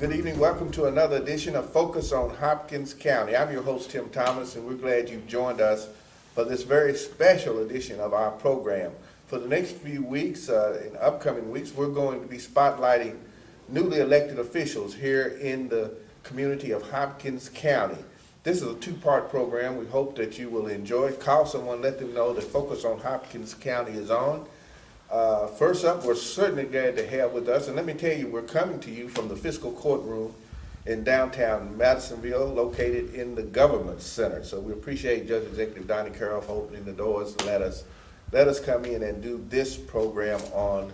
Good evening. Welcome to another edition of Focus on Hopkins County. I'm your host, Tim Thomas, and we're glad you've joined us for this very special edition of our program. For the next few weeks, in upcoming weeks, we're going to be spotlighting newly elected officials here in the community of Hopkins County. This is a two-part program. We hope that you will enjoy it. Call someone, let them know that Focus on Hopkins County is on. First up, we're certainly glad to have with us, and let me tell you, we're coming to you from the fiscal courtroom in downtown Madisonville, located in the Government Center. So we appreciate Judge Executive Donnie Carroll for opening the doors to let us come in and do this program on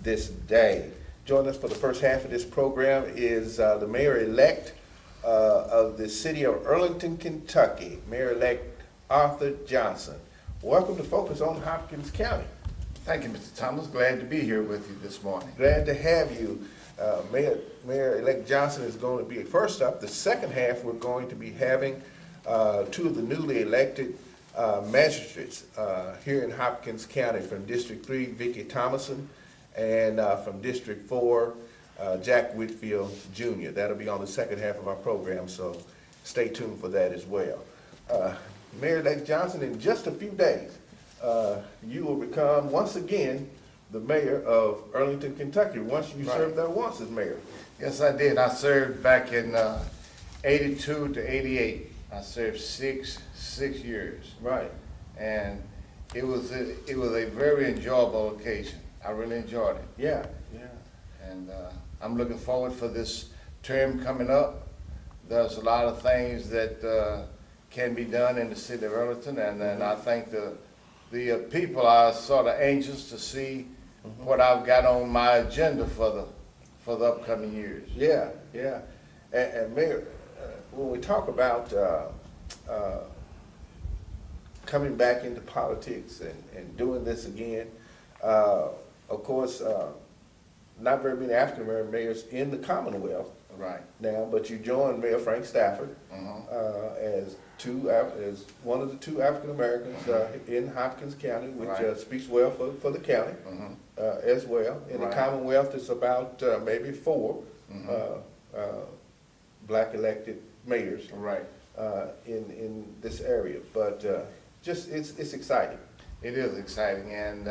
this day. Joining us for the first half of this program is the Mayor-elect of the city of Earlington, Kentucky, Mayor-elect Arthur Johnson. Welcome to Focus on Hopkins County. Thank you, Mr. Thomas. Glad to be here with you this morning. Glad to have you. Mayor-elect Johnson is going to be first up. The second half, we're going to be having two of the newly elected magistrates here in Hopkins County. From District 3, Vicki Thomason, and from District 4, Jack Whitfield Jr. That'll be on the second half of our program, so stay tuned for that as well. Mayor-elect Johnson, in just a few days, you will become, once again, the mayor of Earlington, Kentucky. Once you served there once as mayor. Yes, I did. I served back in 82 to 88. I served six years. Right. And it was a very enjoyable occasion. I really enjoyed it. Yeah. And I'm looking forward for this term coming up. There's a lot of things that can be done in the city of Earlington, and I think the people are sort of anxious to see what I've got on my agenda for the upcoming years. Yeah. And Mayor, when we talk about coming back into politics and doing this again, of course, not very many African American mayors in the Commonwealth Right now, but you joined Mayor Frank Stafford as one of the two African Americans in Hopkins County, which speaks well for the county as well. In the Commonwealth, it's about maybe 4 black elected mayors in this area. But just it's exciting. It is exciting, and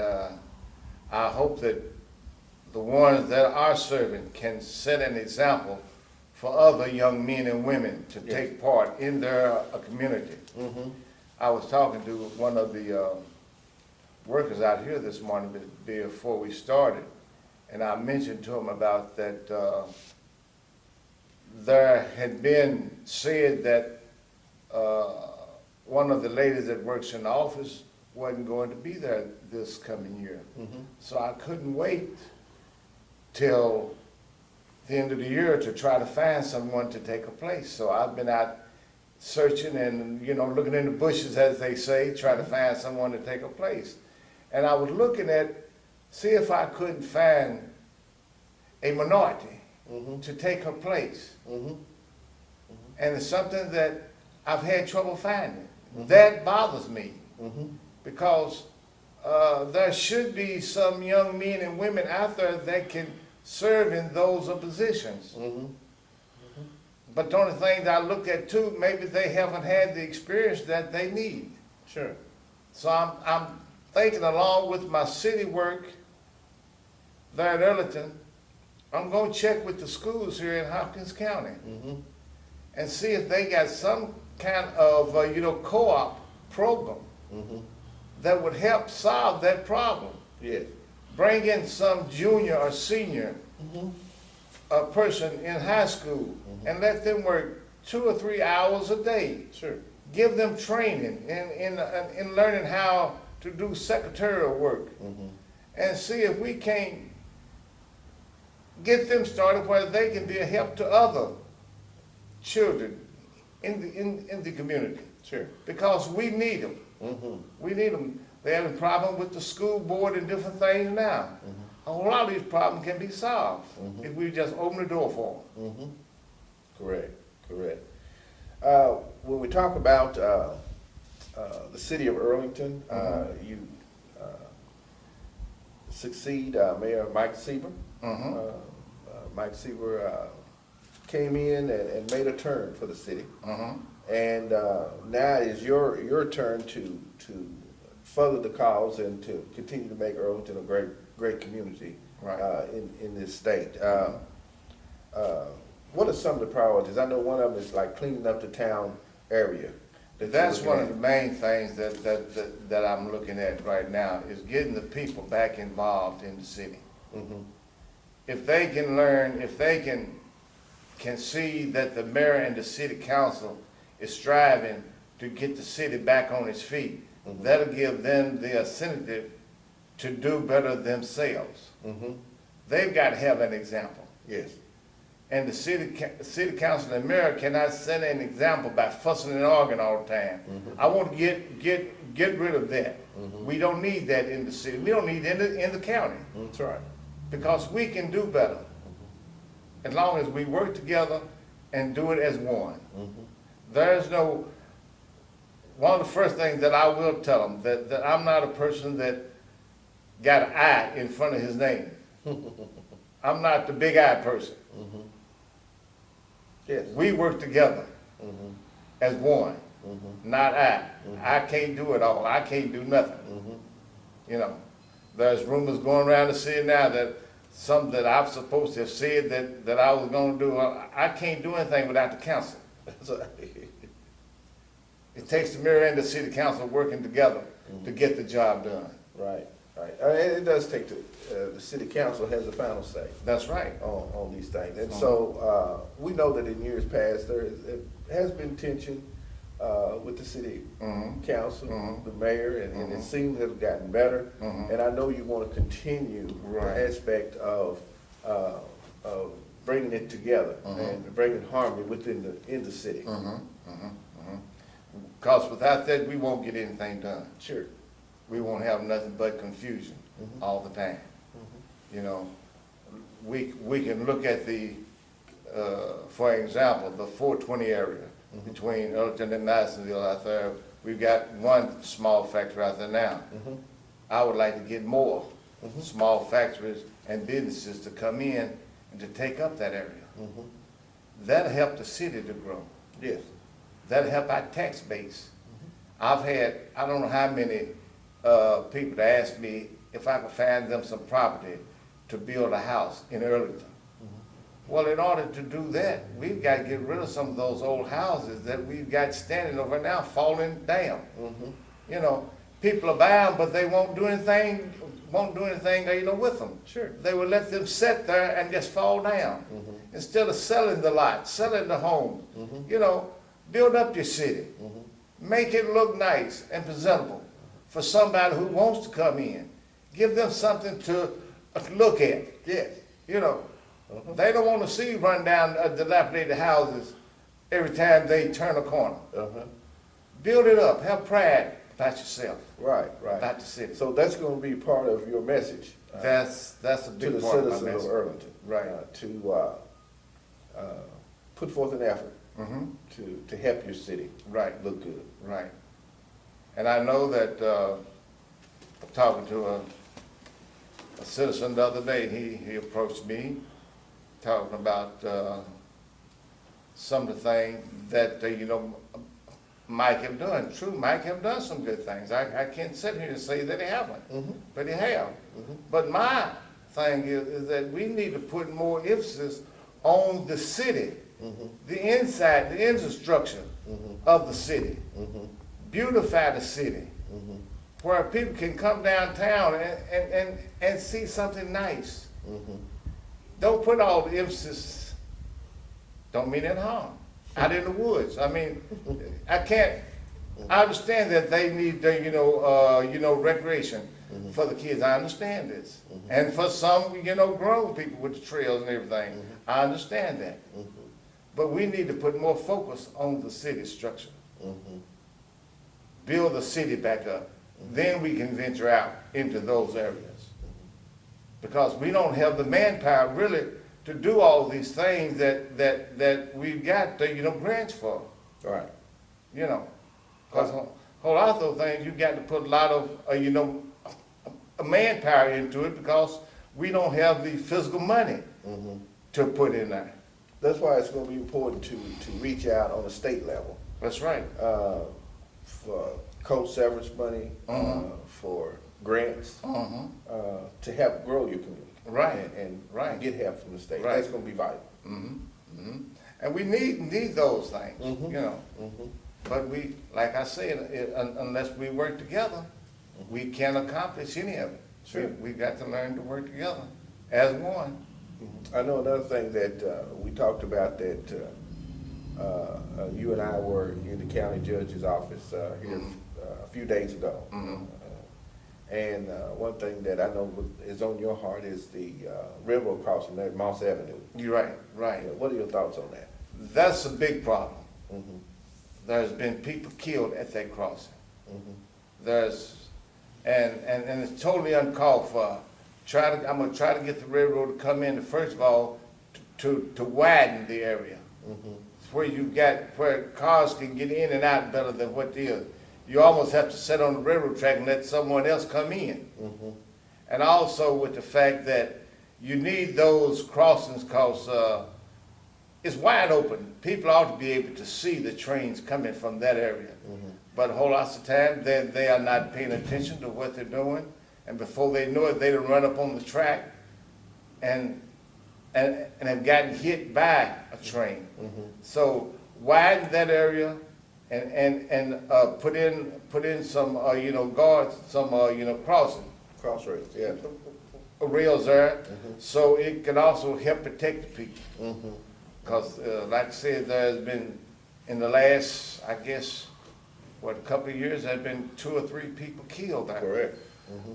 I hope that the ones that are serving can set an example for other young men and women to take part in their community. I was talking to one of the workers out here this morning before we started, and I mentioned to him about that there had been said that one of the ladies that works in the office wasn't going to be there this coming year. So I couldn't wait till the end of the year to try to find someone to take a place. So I've been out searching and, looking in the bushes, as they say, trying to find someone to take a place. And I was looking see if I couldn't find a minority to take her place. And it's something that I've had trouble finding. That bothers me because there should be some young men and women out there that can serve in those positions. But the only thing that I look at too, maybe they haven't had the experience that they need. Sure. So I'm thinking, along with my city work there at Earlington, I'm going to check with the schools here in Hopkins County and see if they got some kind of co-op program that would help solve that problem. Yes. Bring in some junior or senior person in high school and let them work 2 or 3 hours a day. Sure. Give them training in learning how to do secretarial work and see if we can't get them started where they can be a help to other children in the community. Sure. Because we need them. We need them. They're having a problem with the school board and different things now. A whole lot of these problems can be solved if we just open the door for them. Correct. When we talk about the city of Earlington, you succeed Mayor Mike Seaver. Mike Seaver came in and made a turn for the city. Mhm. And now is your turn to further the cause and to continue to make Earlington a great community Right. in this state. What are some of the priorities? I know one of them is like cleaning up the town area. That's one of the main things that I'm looking at right now, is getting the people back involved in the city. Mm-hmm. If they can learn, if they can see that the mayor and the city council is striving to get the city back on its feet, Mhm. that'll give them the incentive to do better themselves. Mm-hmm. They've got to have an example. Yes. And the city council and mayor cannot set an example by fussing and arguing all the time. Mhm. I want to get rid of that. Mhm. We don't need that in the city. We don't need it in the county, That's right. because we can do better as long as we work together and do it as one. Mm-hmm. There's no, one of the first things that I will tell them, that I'm not a person that got an I in front of his name. I'm not the big I person. Mm-hmm. Yes. We work together Mm-hmm. as one, Mm-hmm. not I. Mhm. I can't do it all. I can't do nothing. Mm-hmm. You know, there's rumors going around the city now that something that I'm supposed to have said that I was going to do. I can't do anything without the council. So, It takes the mayor and the city council working together to get the job done. right, right. And it does take the city council has the final say That's right. on these things. And so we know that in years past there has been tension with the city Mhm. council, Mhm. the mayor, and it Mhm. seems to have gotten better. Mhm. And I know you want to continue Right. the aspect of bringing it together and bringing harmony in the city. Because without that, we won't get anything done. Sure. We won't have nothing but confusion all the time. You know, we can look at the, for example, the 420 area between Earlington and Madisonville out there. We've got one small factory out there now. I would like to get more small factories and businesses to come in and to take up that area. That'll help the city to grow. Yes. That'll help our tax base. I've had, I don't know how many people that asked me if I could find them some property to build a house in Earlington. Well, in order to do that, we've got to get rid of some of those old houses that we've got standing over now, falling down. You know, people are buying, but they won't do anything, with them. Sure. They will let them sit there and just fall down. Instead of selling the lot, selling the home, you know, build up your city. Make it look nice and presentable for somebody who wants to come in. Give them something to look at. Yes. You know, they don't want to see run down dilapidated houses every time they turn a corner. Build it up. Have pride about yourself, Right, right. about the city. So that's going to be part of your message That's a to big the part of my citizens of message. Earlington. Right. To put forth an effort Mm-hmm. to help your city Right. look good. Right. And I know that, talking to a citizen the other day, he approached me, talking about some of the things that, Mike have done. True, Mike have done some good things. I can't sit here and say that he haven't, but he have. But my thing is that we need to put more emphasis on the city, the inside, the infrastructure of the city. Beautify the city, where people can come downtown and see something nice. Don't put all the emphasis, don't mean any harm, out in the woods. I mean, I understand that they need, recreation for the kids. I understand this. And for some, grown people with the trails and everything, I understand that. But we need to put more focus on the city structure. Build the city back up. Then we can venture out into those areas. Because we don't have the manpower really to do all these things that we've got grants for. Right. Because a whole lot of those things, you've got to put a lot of, manpower into it, because we don't have the physical money to put in there. That's why it's gonna be important to reach out on a state level, That's right. for co-severance money, for grants, to help grow your community. Right. And get help from the state. Right. That's gonna be vital. And we need those things, Mhm. you know. But we, like I said, unless we work together, we can't accomplish any of it. Sure. We got to learn to work together as one. I know another thing that we talked about that you and I were in the county judge's office here a few days ago. And one thing that I know is on your heart is the railroad crossing there at Moss Avenue. You're right, right. What are your thoughts on that? That's a big problem. There's been people killed at that crossing. And it's totally uncalled for. I'm gonna try to get the railroad to come in, first of all, to widen the area. Where cars can get in and out better than what it is. You almost have to sit on the railroad track and let someone else come in. And also with the fact that you need those crossings because it's wide open. People ought to be able to see the trains coming from that area. But a whole lot of time, they are not paying attention to what they're doing. And before they know it, they done run up on the track and have gotten hit by a train. So widen that area and put in some guards, some Crossroads, yeah. rails there, so it can also help protect the people. Because like I said, there's been in the last, I guess, a couple of years, there's been 2 or 3 people killed there. Correct.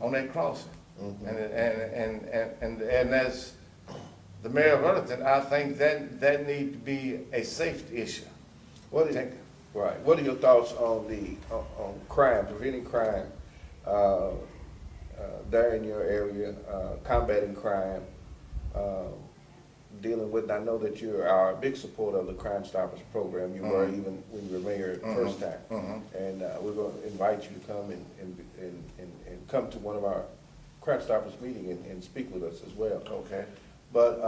On that crossing. And as the mayor of Earlington, I think that needs to be a safety issue. What are your thoughts on on crime, preventing crime there in your area, combating crime, dealing with? I know that you are a big supporter of the Crime Stoppers program. You were even when you were mayor the first time, and we're going to invite you to come and come to one of our Crime Stoppers meeting and speak with us as well. Okay. But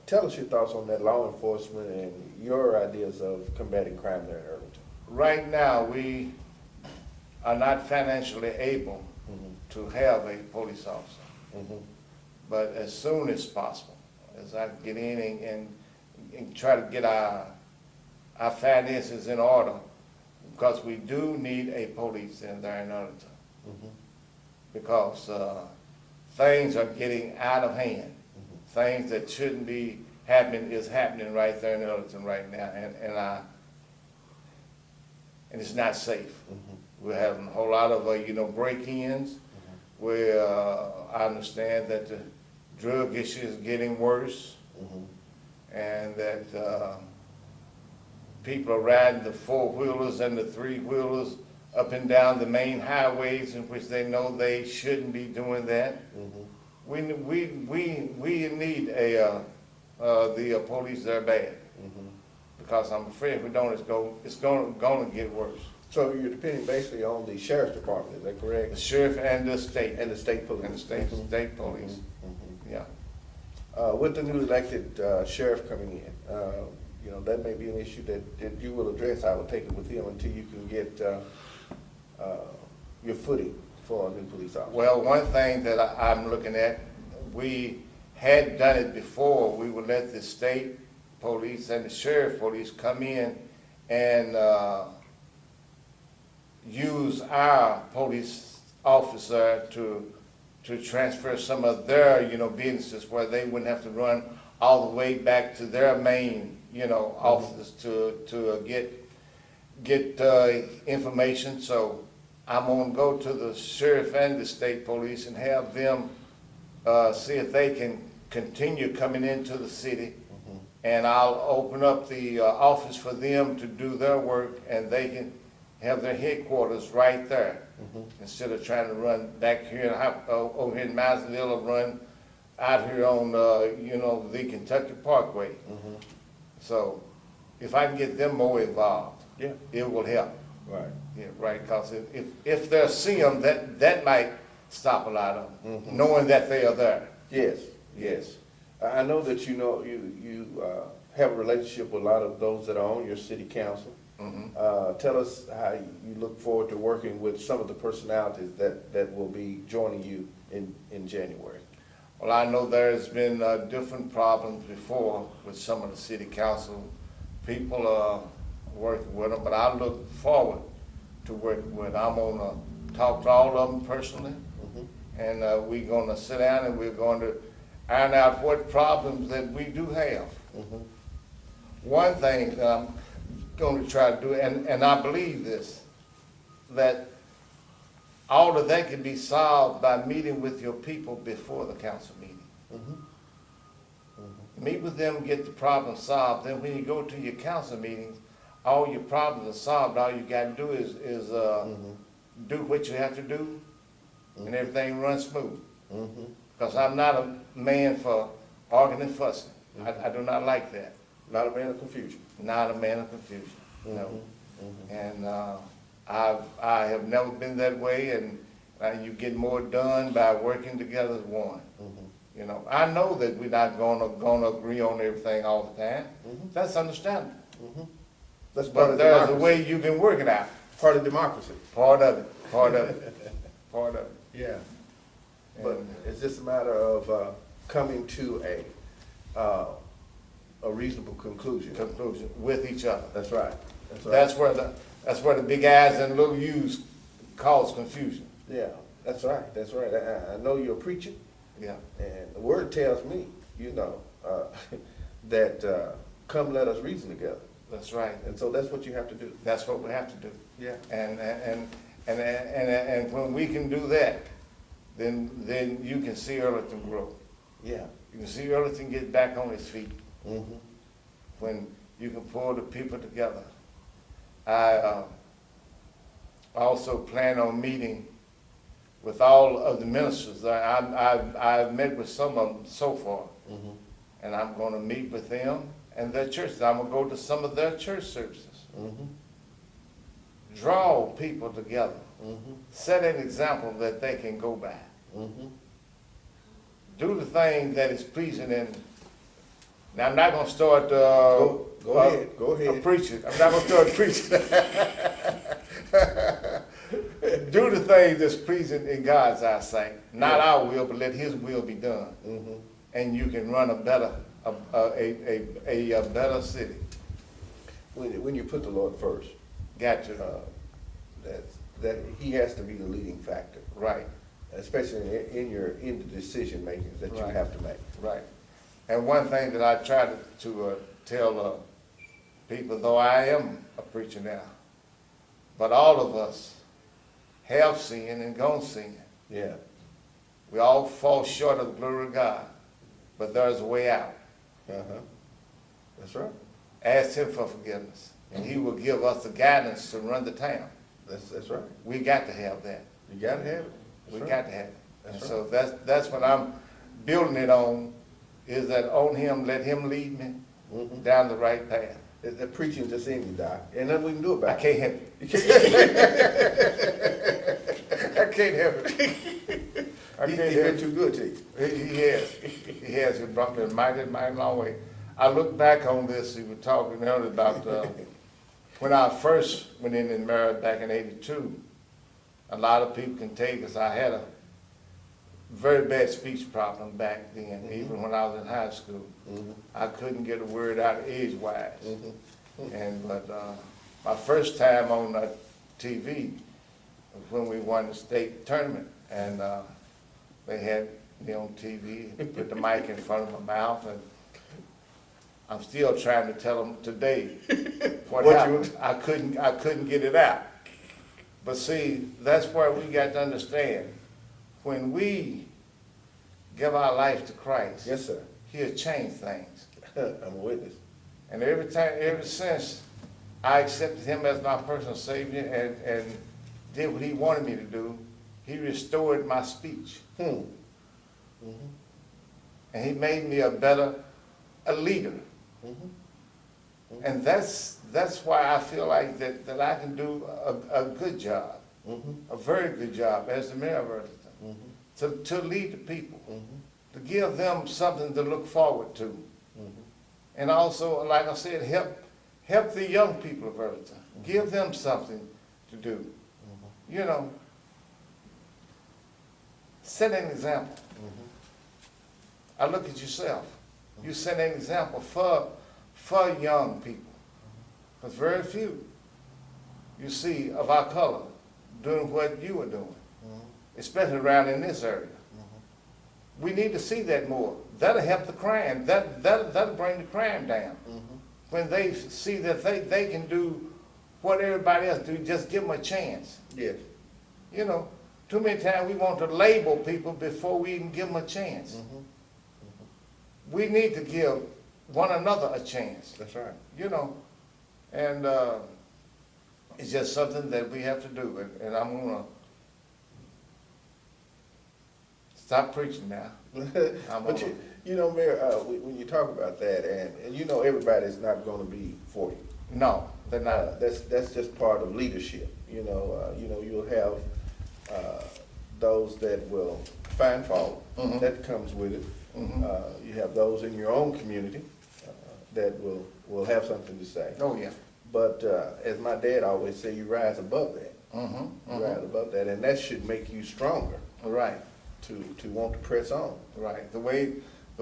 tell us your thoughts on that law enforcement and your ideas of combating crime there in Earlington. Right now, we are not financially able to have a police officer. But as soon as possible, as I get in and try to get our finances in order, because we do need a police in there in Earlington. Because things are getting out of hand. Things that shouldn't be happening is happening right there in Earlington right now, and it's not safe. We're having a whole lot of break-ins. Where I understand that the drug issue is getting worse, and that people are riding the 4-wheelers and the 3-wheelers up and down the main highways in which they know they shouldn't be doing that. We need the police there bad, because I'm afraid if we don't, it's going to get worse. So you're depending basically on the sheriff's department, is that correct? The sheriff and the state. And the state police. And the state police. Yeah. With the newly elected sheriff coming in, that may be an issue that you will address. I will take it with him until you can get your footing for a new police officer. Well, one thing that I'm looking at, we had done it before. We would let the state police and the sheriff police come in and use our police officer to transfer some of their, businesses where they wouldn't have to run all the way back to their main, offices to get information. So I'm gonna go to the sheriff and the state police and have them see if they can continue coming into the city. And I'll open up the office for them to do their work, and they can have their headquarters right there, instead of trying to run back here over here in Massville or run out here on the Kentucky Parkway. So if I can get them more involved, it will help. Right. Yeah, right. Because if they'll see them, that might stop a lot of them, knowing that they are there. Yes. Yes. I know that you have a relationship with a lot of those that are on your city council. Tell us how you look forward to working with some of the personalities that will be joining you in January. Well, I know there's been different problems before with some of the city council people working with them, but I look forward to working with. I'm gonna talk to all of them personally, and we're gonna sit down and we're going to iron out what problems that we do have. One thing that I'm going to try to do, and I believe this, that all of that can be solved by meeting with your people before the council meeting. Meet with them, get the problem solved. Then when you go to your council meetings, all your problems are solved. All you got to do is do what you have to do, and everything runs smooth. Because I'm not a man for arguing and fussing. I do not like that. Not a man of confusion. Not a man of confusion, no. And I have never been that way, and you get more done by working together as one. You know, I know that we're not gonna agree on everything all the time. That's understandable. That's part But of there's a democracy. way you can work it out. Part of democracy. Part of it, part of it, part of it. Yeah. But And it's just a matter of coming to a reasonable conclusion. conclusion with each other. That's right. That's right. That's where the big eyes and little U's cause confusion. Yeah, that's right. That's right. I know you're a preacher, Yeah, and the word tells me, that come let us reason together. that's right. And so that's what you have to do. That's what we have to do. Yeah. And when we can do that, then you can see Earlington grow. Yeah. You can see Earlington get back on his feet. When you can pull the people together. I also plan on meeting with all of the ministers. I've met with some of them so far, and I'm going to meet with them and their churches. I'm going to go to some of their church services. Draw people together. Set an example that they can go by. Do the thing that is pleasing in. Now, I'm not going to start Go ahead. preaching. I'm not going to start preaching. Do the thing that's pleasing in God's eyesight. Not our will, but let His will be done. And you can run a better city. When you put the Lord first, Got to. that He has to be the leading factor, Right, especially in the decision makings that you Right. have to make. right. And one thing that I try to tell people, though I am a preacher now, but all of us have sinned and gone sin. Yeah. We all fall short of the glory of God, but there's a way out. That's right. Ask Him for forgiveness, and He will give us the guidance to run the town. That's right. We got to have that. You got to have it. We That's got right. to have it. And That's so that's what I'm building it on, is that on Him, let Him lead me down the right path. The preaching just in you, Doc. Ain't nothing we can do I about it. can't help it. I can't help it. I He's can't been help it. too good to you. He has. He has. He brought me a mighty long way. I look back on this, we were talking earlier about when I first went in and married back in '82. A lot of people can tell you, because I had a very bad speech problem back then, even when I was in high school. I couldn't get a word out age-wise. But my first time on TV was when we won the state tournament, and they had me on TV, put the mic in front of my mouth, and I'm still trying to tell them today what happened. I couldn't get it out. But see, that's where we got to understand. When we give our life to Christ, Yes, sir. He'll change things. I'm a witness. And ever since I accepted Him as my personal Savior and did what He wanted me to do, He restored my speech. And He made me a leader. And that's why I feel like that I can do a good job, a very good job as the mayor of Earlington, to lead the people. to give them something to look forward to. And also, like I said, help the young people of Earlington. Give them something to do. You know, set an example. I look at yourself. You set an example for young people. Because very few, you see, of our color doing what you are doing, especially around in this area. We need to see that more. That'll help the crime. That'll bring the crime down. When they see that they can do what everybody else do, just give them a chance. Yes. You know, too many times we want to label people before we even give them a chance. We need to give one another a chance. That's right. You know, and it's just something that we have to do. And I'm going to stop preaching now. But you know, Mayor, when you talk about that, and you know everybody's not going to be for you. No, they're not. That's just part of leadership. You know, you'll have those that will find fault. That comes with it. You have those in your own community that will have something to say. Oh yeah. But as my dad always said, you rise above that. You rise above that, and that should make you stronger. Right. To want to press on. Right. The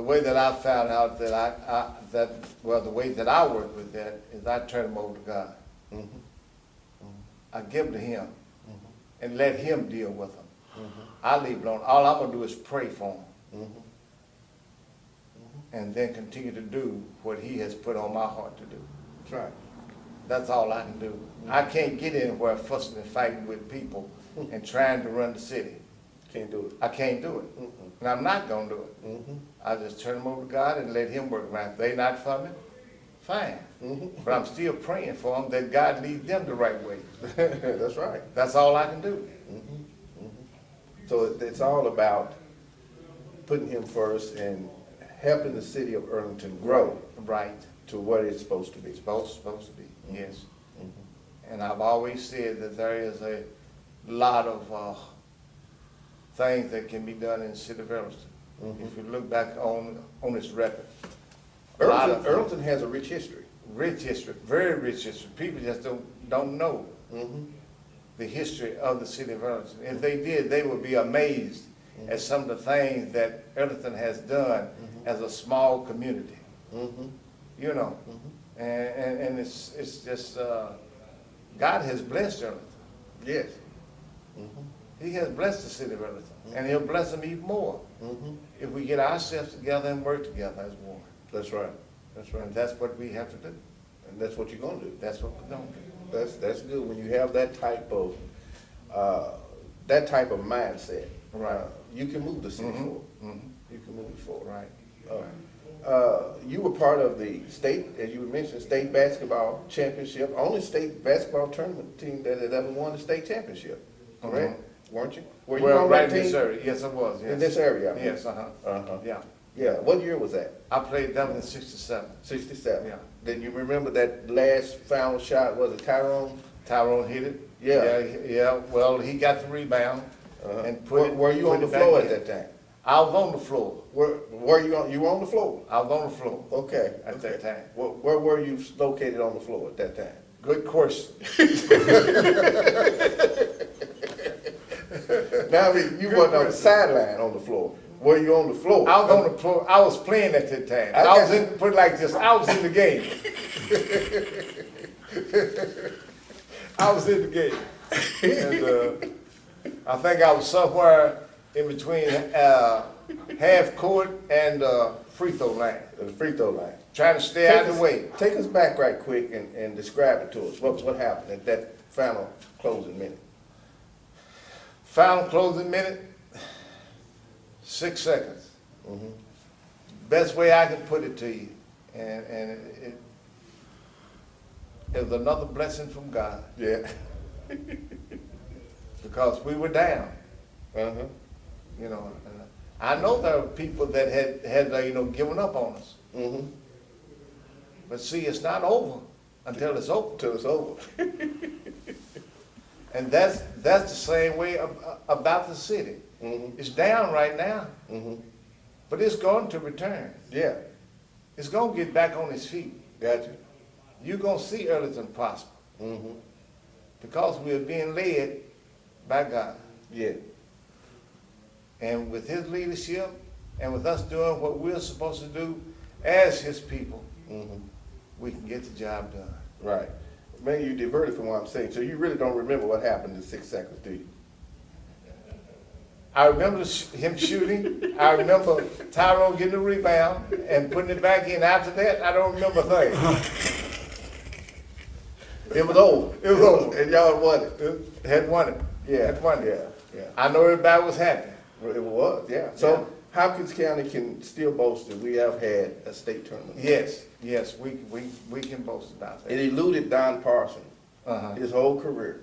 way that I found out that the way that I work with that is I turn them over to God. I give them to Him and let Him deal with them. I leave it alone. All I'm gonna do is pray for them, and then continue to do what He has put on my heart to do. That's right. That's all I can do. I can't get anywhere fussing and fighting with people and trying to run the city. Can't do it. I can't do it. And I'm not going to do it. I just turn them over to God and let Him work around. If they're not for me, fine. But I'm still praying for them that God leads them the right way. That's right. That's all I can do. So it's all about putting Him first and helping the city of Earlington grow Right. to what it's supposed to be. Supposed to be, yes. And I've always said that there is a lot of things that can be done in the city of Earlington. If you look back on its record. Earlington has a rich history. Rich history, very rich history. People just don't know the history of the city of Earlington. If they did, they would be amazed at some of the things that Earlington has done as a small community. You know, and it's just God has blessed Earlington. Yes. He has blessed the city of Earlington, and He'll bless them even more if we get ourselves together and work together as one. That's right. That's right. And that's what we have to do. And that's what you're going to do. That's what we're going to do. That's good when you have that type of mindset. Right. You can move the city forward. You can move it forward. Right. You were part of the state, as you mentioned, state basketball championship, only state basketball tournament team that had ever won the state championship. Correct? Weren't you? Were you on right that in team? this area. Yes, I was. Yes. In this area? I mean. Yes. Yeah. Yeah. What year was that? I played down in '67. 67. Yeah. Then you remember that last final shot? Was it Tyrone? Tyrone hit it. Yeah. Yeah. Well, he got the rebound and put it. Were you put on the it back floor in. at that time? I was on the floor. Were you on? You were on the floor. I was on the floor. Okay. At that time. Where were you located on the floor at that time? Good question. Now, I mean, you weren't on the sideline on the floor. Were you on the floor? I was on the floor. I was playing at that time. I was in, put it like this, I was in the game. I was in the game. And I think I was somewhere in between half court and free throw line. The free throw line. Trying to stay out of the way. Take us back right quick and describe it to us. What happened at that final closing minute? Final closing minute, 6 seconds. Best way I can put it to you. And it was another blessing from God. Yeah. Because we were down. You know, and I know there were people that had you know, given up on us. But see, it's not over until it's over. Till it's over. And that's the same way about the city. It's down right now. but it's going to return. Yeah, It's going to get back on its feet. gotcha. You're going to see Earlington prosper Mm-hmm. because we are being led by God. Yeah, And with his leadership and with us doing what we're supposed to do as his people, mm-hmm. we can get the job done. Right. Man, you diverted from what I'm saying. So you really don't remember what happened in 6 seconds, do you? I remember him shooting. I remember Tyrone getting the rebound and putting it back in. After that, I don't remember a thing. It was over. It was over. And y'all won it. Had won it. Yeah. Had won it. Yeah, yeah. I know everybody was happy. It was, yeah. So Hopkins County can still boast that we have had a state tournament. Yes, yes, we can boast about It that. eluded Don Parson. Uh-huh. His whole career,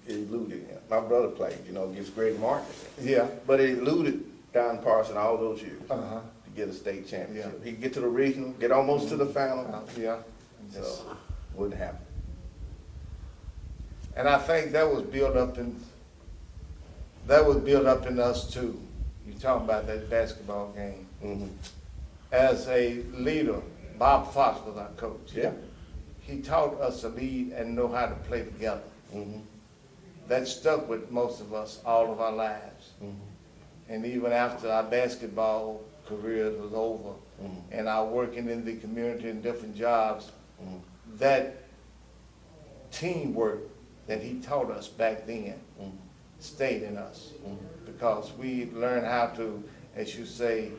it eluded him. My brother played, against Greg Martin. Yeah. But it eluded Don Parson all those years Uh-huh. to get a state championship. Yeah. He'd get to the regional, get almost to the final, Yeah. so wouldn't happen. And I think that was built up in us too. You talking about that basketball game. Mm-hmm. As a leader, Bob Fox was our coach. Yeah. He taught us to lead and know how to play together. Mm-hmm. That stuck with most of us all of our lives. Mm-hmm. And even after our basketball careers was over Mhm. and our working in the community in different jobs, Mhm. that teamwork that he taught us back then Mhm. stayed in us. Mhm. Because we learned how to, as you say,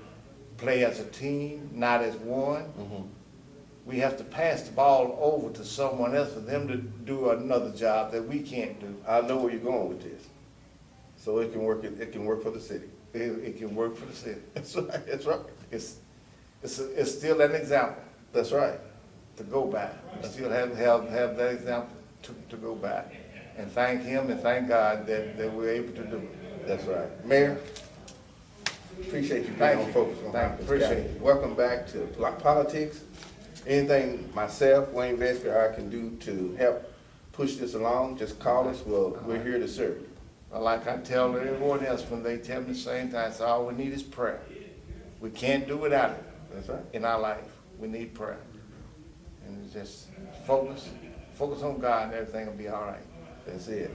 play as a team, not as one. Mm-hmm. We have to pass the ball over to someone else for them to do another job that we can't do. I know where you're going with this. So it can work. It can work for the city. It can work for the city. That's right. That's right. It's still an example That's right. to go by. We still have that example to go by. And thank him and thank God that we're able to do it. That's right. Mayor, appreciate you being Thank on you. Focus on Thank you. Hopkins Appreciate County. it. Welcome back to politics. Anything myself, Wayne Vesper, I can do to help push this along, just call us. We're here to serve you. Like I tell everyone else when they tell me the same thing, I say all we need is prayer. We can't do without it That's right. in our life. We need prayer. And just focus on God and everything will be all right. That's it.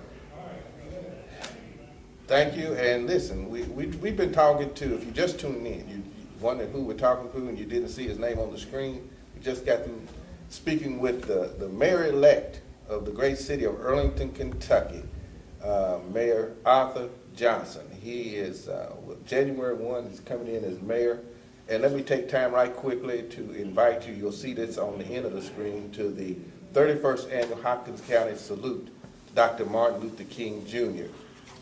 Thank you. And listen, we've been talking to, if you just tuned in, you wondered who we're talking to and you didn't see his name on the screen, we just got through speaking with the mayor-elect of the great city of Earlington, Kentucky, Mayor Arthur Johnson. He is, January 1, he's coming in as mayor. And let me take time right quickly to invite you, you'll see this on the end of the screen, to the 31st Annual Hopkins County Salute to Dr. Martin Luther King Jr.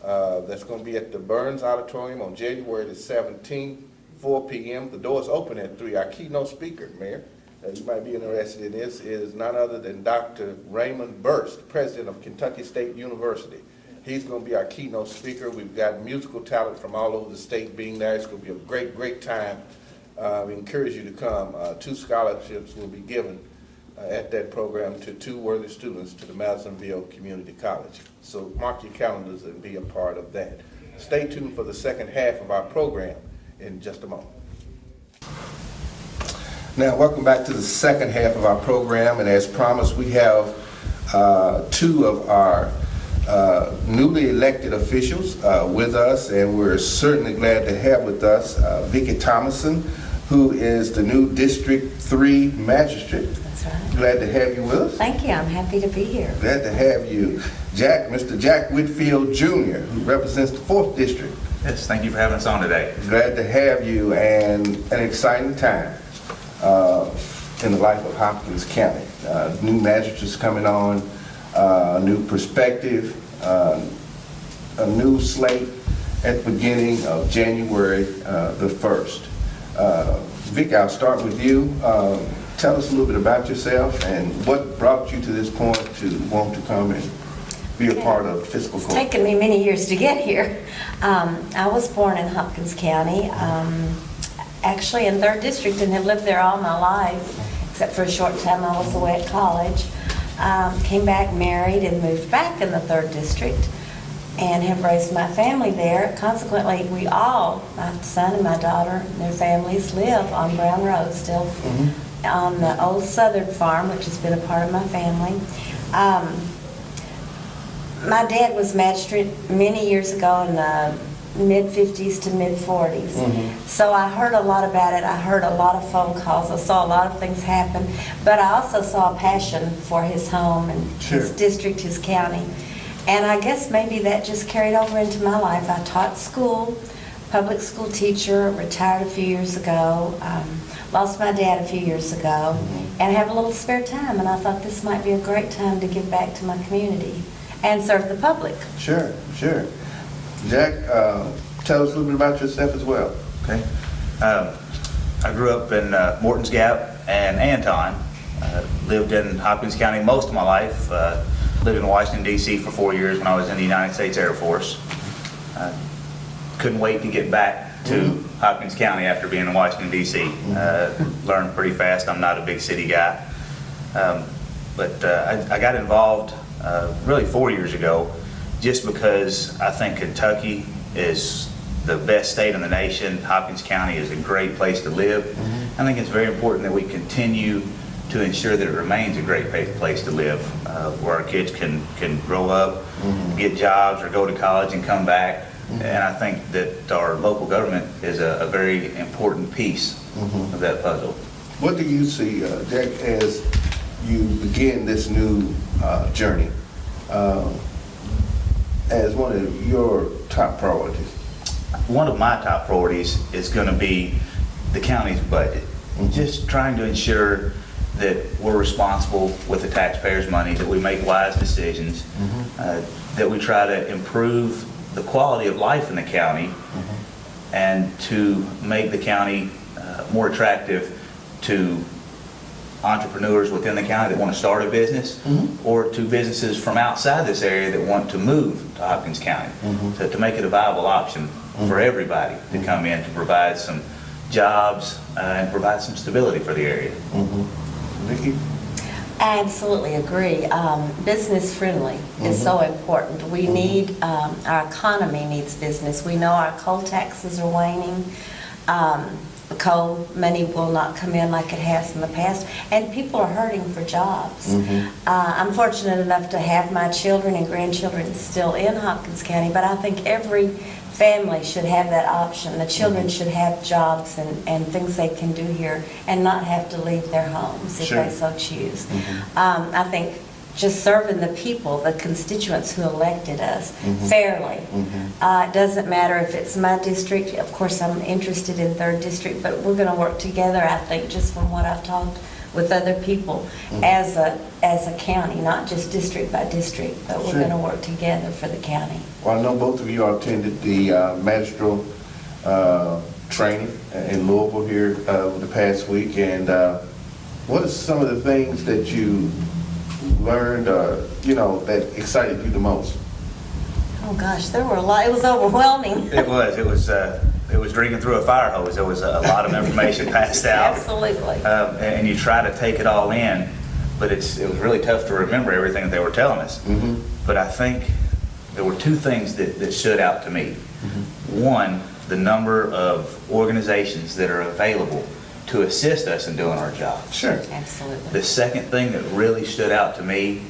That's going to be at the Burns Auditorium on January the 17th, 4 p.m. The doors open at 3. Our keynote speaker, Mayor, you might be interested in this, is none other than Dr. Raymond Burst, president of Kentucky State University. He's going to be our keynote speaker. We've got musical talent from all over the state being there. It's going to be a great, great time. We encourage you to come. 2 scholarships will be given at that program to 2 worthy students to the Madisonville Community College. So mark your calendars and be a part of that. Stay tuned for the second half of our program in just a moment. Now, welcome back to the second half of our program, and as promised, we have 2 of our newly elected officials with us, and we're certainly glad to have with us Vicki Thomason, who is the new District 3 Magistrate. That's right. Glad to have you with us. Thank you. I'm happy to be here. Glad to have you. Mr. Jack Whitfield Jr., who represents the 4th District. Yes, thank you for having us on today. Glad to have you, and an exciting time in the life of Hopkins County. New magistrates coming on, a new perspective, a new slate at the beginning of January the 1st. Vic, I'll start with you. Tell us a little bit about yourself and what brought you to this point to want to come and be a part of fiscal court. It's taken me many years to get here. I was born in Hopkins County, actually in 3rd District, and have lived there all my life, except for a short time I was away at college. Came back, married, and moved back in the 3rd District. and have raised my family there. Consequently, we all, my son and my daughter and their families, live on Brown Road still, on the old Southern farm, which has been a part of my family. My dad was magistrate many years ago in the mid-50s to mid-40s. So I heard a lot about it. I heard a lot of phone calls. I saw a lot of things happen. But I also saw a passion for his home and his district, his county. And I guess maybe that just carried over into my life. I taught school, public school teacher, retired a few years ago, lost my dad a few years ago, and have a little spare time. And I thought this might be a great time to give back to my community and serve the public. Sure, sure. Jack, tell us a little bit about yourself as well. Okay. I grew up in Morton's Gap and Anton. Lived in Hopkins County most of my life. Lived in Washington, D.C. for 4 years when I was in the United States Air Force. Couldn't wait to get back to Hopkins County after being in Washington, D.C. Learned pretty fast. I'm not a big city guy. But I got involved really 4 years ago just because I think Kentucky is the best state in the nation. Hopkins County is a great place to live. I think it's very important that we continue to ensure that it remains a great place to live, where our kids can grow up, get jobs, or go to college and come back. And I think that our local government is a very important piece of that puzzle. What do you see, Jack, as you begin this new journey, as one of your top priorities? One of my top priorities is going to be the county's budget. Just trying to ensure that we're responsible with the taxpayers' money, that we make wise decisions, that we try to improve the quality of life in the county, and to make the county more attractive to entrepreneurs within the county that want to start a business, or to businesses from outside this area that want to move to Hopkins County, to make it a viable option for everybody to come in to provide some jobs and provide some stability for the area. Vicki? I absolutely agree. Business friendly is so important. We need, our economy needs business. We know our coal taxes are waning. Coal money will not come in like it has in the past, and people are hurting for jobs. I'm fortunate enough to have my children and grandchildren still in Hopkins County, but I think every family should have that option. The children should have jobs and things they can do here and not have to leave their homes if they so choose. I think just serving the people, the constituents who elected us fairly. It doesn't matter if it's my district. Of course, I'm interested in 3rd District, but we're going to work together, I think, just from what I've talked with other people as a county, not just district by district, but we're going to work together for the county. Well, I know both of you attended the magistral training in Louisville here the past week, and what are some of the things that you learned, that excited you the most? Oh gosh, there were a lot. It was overwhelming. It was drinking through a fire hose. There was a lot of information passed out. Absolutely. And you try to take it all in, but it was really tough to remember everything that they were telling us. But I think there were 2 things that stood out to me. One, the number of organizations that are available to assist us in doing our job. Sure. Absolutely. The second thing that really stood out to me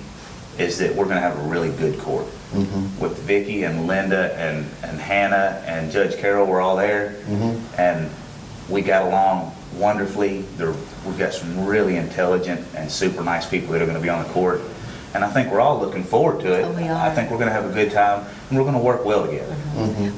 is that we're going to have a really good court. With Vicki and Linda and Hannah and Judge Carroll were all there, and we got along wonderfully. We've got some really intelligent and super nice people that are going to be on the court, and I think we're all looking forward to it. Oh, we are. I think we're going to have a good time, and we're going to work well together.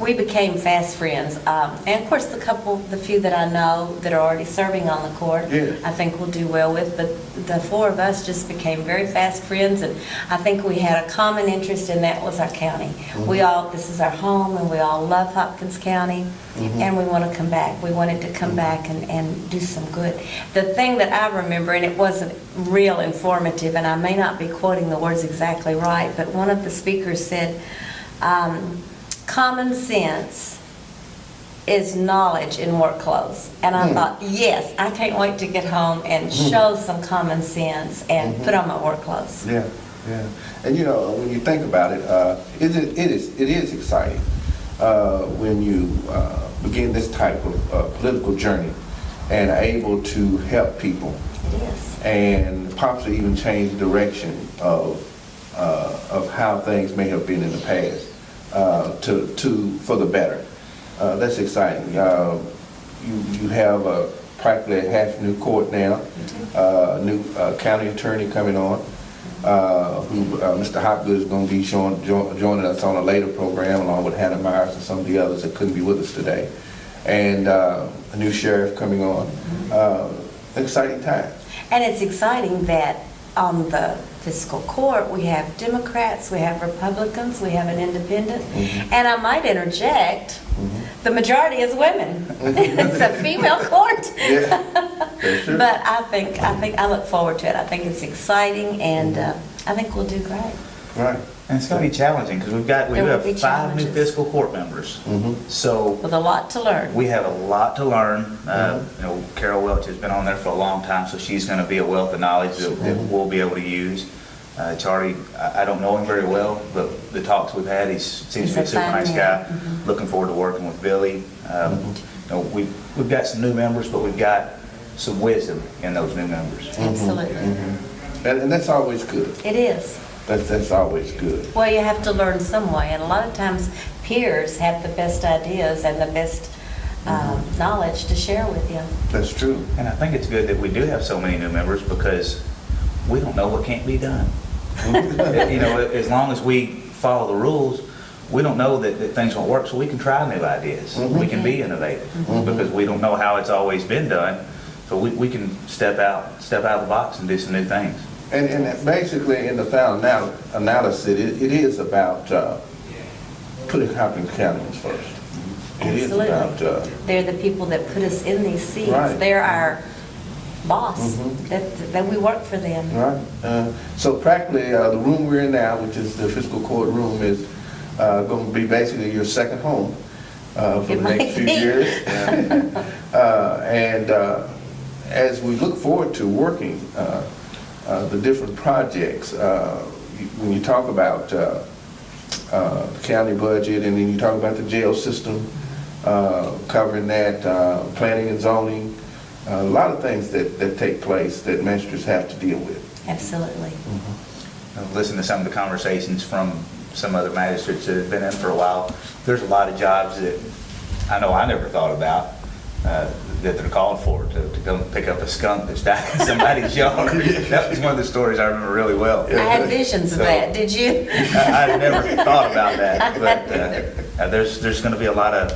We became fast friends, and of course the few that I know that are already serving on the court, I think we'll do well with, but the 4 of us just became very fast friends, and I think we had a common interest, and that was our county. This is our home, and we all love Hopkins County, and we want to come back. We wanted to come back and do some good. The thing that I remember, and it wasn't real informative, and I may not be quoting the words exactly right, but one of the speakers said, common sense is knowledge in work clothes. And I thought, yes, I can't wait to get home and show some common sense and put on my work clothes. Yeah. Yeah, and you know, when you think about it, it is exciting when you begin this type of political journey and are able to help people. It is. And possibly even change the direction of how things may have been in the past for the better. That's exciting. You have practically a half new court now, new county attorney coming on, who Mr. Hopkins is going to be joining us on a later program along with Hannah Myers and some of the others that couldn't be with us today, and a new sheriff coming on. Exciting time. And it's exciting that on the fiscal court, we have Democrats, we have Republicans, we have an independent, and I might interject, the majority is women. It's a female court. Yeah, that's true. But I look forward to it. I think it's exciting, and I think we'll do great. Right. And it's going to be challenging because we There will have be 5 new challenges. fiscal court members. So With a lot to learn. we have a lot to learn. You know, Carol Welch has been on there for a long time, so she's going to be a wealth of knowledge that we'll be able to use. Charlie, I don't know him very well, but the talks we've had, he seems to be a He's a super fine nice man. guy. Looking forward to working with Billy. You know, we've got some new members, but we've got some wisdom in those new members. Absolutely. And that's always good. It is. That's always good. Well, you have to learn some way, and a lot of times peers have the best ideas and the best knowledge to share with you. That's true. And I think it's good that we do have so many new members because we don't know what can't be done. You know, as long as we follow the rules, we don't know that things won't work, so we can try new ideas. We can be innovative because we don't know how it's always been done. So we can step out of the box and do some new things. And basically, in the final analysis, it is about putting Hopkins County first. It is Absolutely. about They're the people that put us in these seats. Right. They're our boss, that we work for them. right. So practically, the room we're in now, which is the fiscal court room, is going to be basically your second home for the It next might few be. years. And as we look forward to working the different projects, when you talk about the county budget, and then you talk about the jail system, covering that, planning and zoning, a lot of things that take place that magistrates have to deal with. Absolutely. I've listened to some of the conversations from some other magistrates that have been in for a while. There's a lot of jobs that I know I never thought about that they're called for, to come pick up a skunk that's died in somebody's yard. That was one of the stories I remember really well. I had visions of So- that. Did you? I never thought about that, but there's going to be a lot of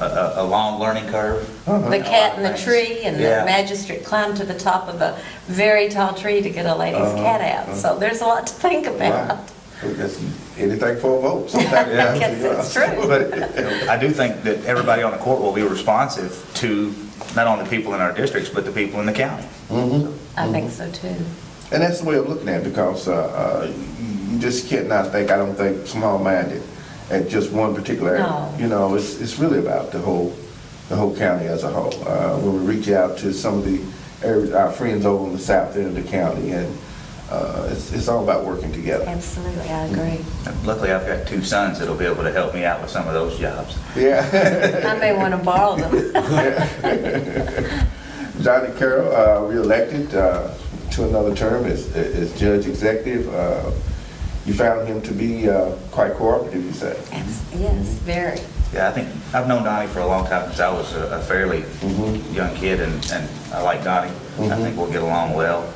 a long learning curve. The cat in the Thanks. tree, and Yeah. the magistrate climbed to the top of a very tall tree to get a lady's cat out. So there's a lot to think about. Right. That's anything for a vote. Sometimes I guess it's true. But you know, I do think that everybody on the court will be responsive to not only the people in our districts, but the people in the county. I think so too. And that's the way of looking at it, because you just cannot think, I don't think, small-minded at just one particular area. No. You know, it's really about the whole county as a whole. When we reach out to some of the areas, our friends over in the south end of the county, and it's all about working together. Absolutely, I agree. And luckily, I've got 2 sons that'll be able to help me out with some of those jobs. Yeah. I may want to borrow them. Johnny Carroll, reelected to another term as judge executive. You found him to be quite cooperative, you say? Yes, very. Yeah, I think I've known Donnie for a long time since I was a fairly young kid, and I like Donnie. I think we'll get along well.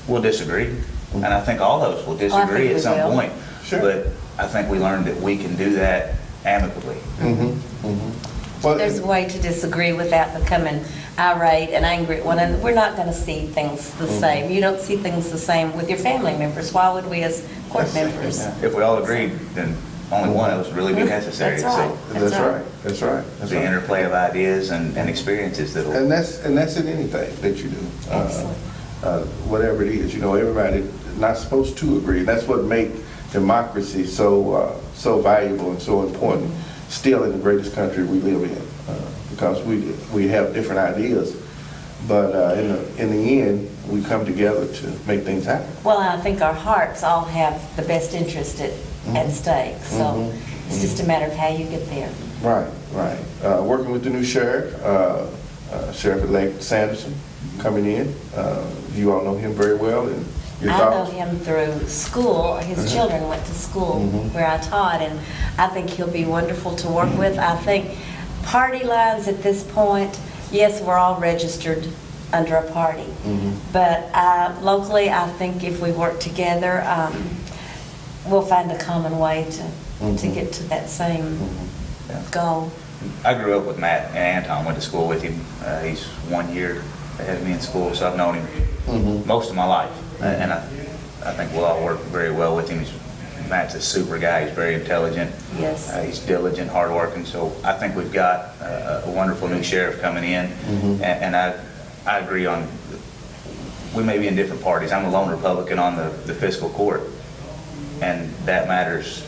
We'll disagree, and I think all of us will disagree we at some will. point. Sure. But I think we learned that we can do that amicably. Well, There's a way to disagree without becoming irate and angry at one another. We're not going to see things the same. You don't see things the same with your family members. Why would we as court members? If we all agreed, then only one of us would really be necessary. That's right. That's right. That's right. So That's the right. interplay of ideas and experiences that'll. And that's in anything that you do. Absolutely. Whatever it is, you know, everybody not supposed to agree. That's what makes democracy so valuable and so important still in the greatest country we live in, because we have different ideas, but in the end, we come together to make things happen. Well, I think our hearts all have the best interest at stake, so it's just a matter of how you get there. Right, right. Working with the new sheriff, Sheriff-elect Sanderson, coming in. You all know him very well, and your I know thoughts? him through school. His children went to school where I taught, and I think he'll be wonderful to work with. I think party lines at this point, yes, we're all registered under a party, but locally, I think if we work together, we'll find a common way to get to that same goal. I grew up with Matt and Anton, went to school with him. He's 1 year ahead of me in school, so I've known him most of my life. And I think we'll all work very well with him. Matt's a super guy. He's very intelligent. Yes. He's diligent, hardworking. So I think we've got a wonderful new sheriff coming in. And I agree on, we may be in different parties. I'm a lone Republican on the fiscal court, and that matters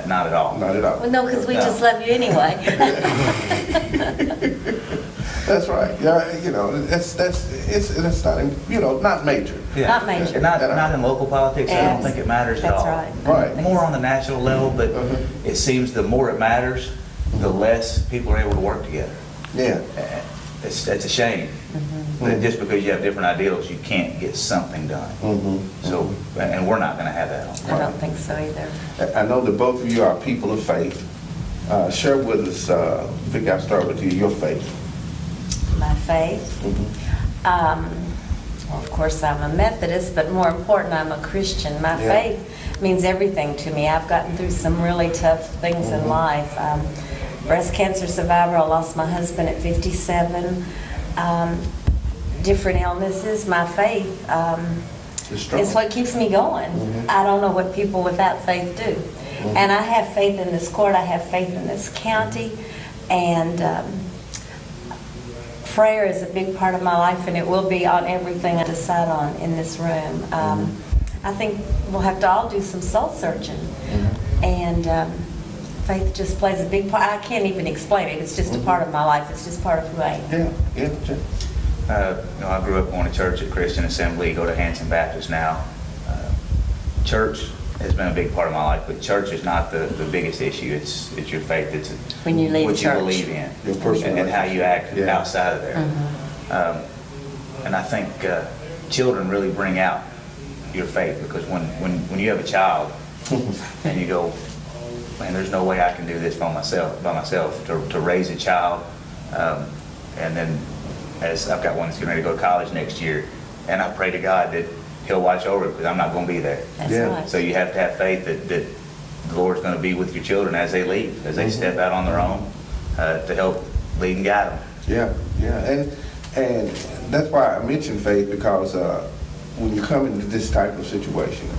not at all. Not at all. Well, no, because we just love you anyway. That's right. Yeah, you know, that's not, not major. Yeah. Not major. And not in local politics. I don't think it matters at all. That's right. Right. More on the national level, but it seems the more it matters, the less people are able to work together. Yeah. It's a shame that just because you have different ideals, you can't get something done. So, and we're not going to have that. I don't think so either. I know that both of you are people of faith. Share with us, Vic, I'll start with you, your faith. My faith. Well, of course, I'm a Methodist, but more important, I'm a Christian. My faith means everything to me. I've gotten through some really tough things in life. Breast cancer survivor, I lost my husband at 57. Different illnesses. My faith is what keeps me going. I don't know what people without faith do. And I have faith in this court. I have faith in this county. And prayer is a big part of my life, and it will be on everything I decide on in this room. I think we'll have to all do some soul searching. And faith just plays a big part. I can't even explain it. It's just a part of my life. It's just part of who I am. Yeah. I grew up going to church at Christian Assembly, go to Hanson Baptist now. Church has been a big part of my life, but church is not the biggest issue. It's your faith. It's When you leave what church. you believe in, Your personal and how you act outside of there. And I think children really bring out your faith, because when you have a child and you go, man, there's no way I can do this by myself to raise a child, and then as I've got one that's getting ready to go to college next year, and I pray to God that He'll watch over it, because I'm not going to be there. That's right. So you have to have faith that the Lord's going to be with your children as they leave, as they step out on their own, to help lead and guide them. Yeah, and that's why I mentioned faith, because when you come into this type of situation,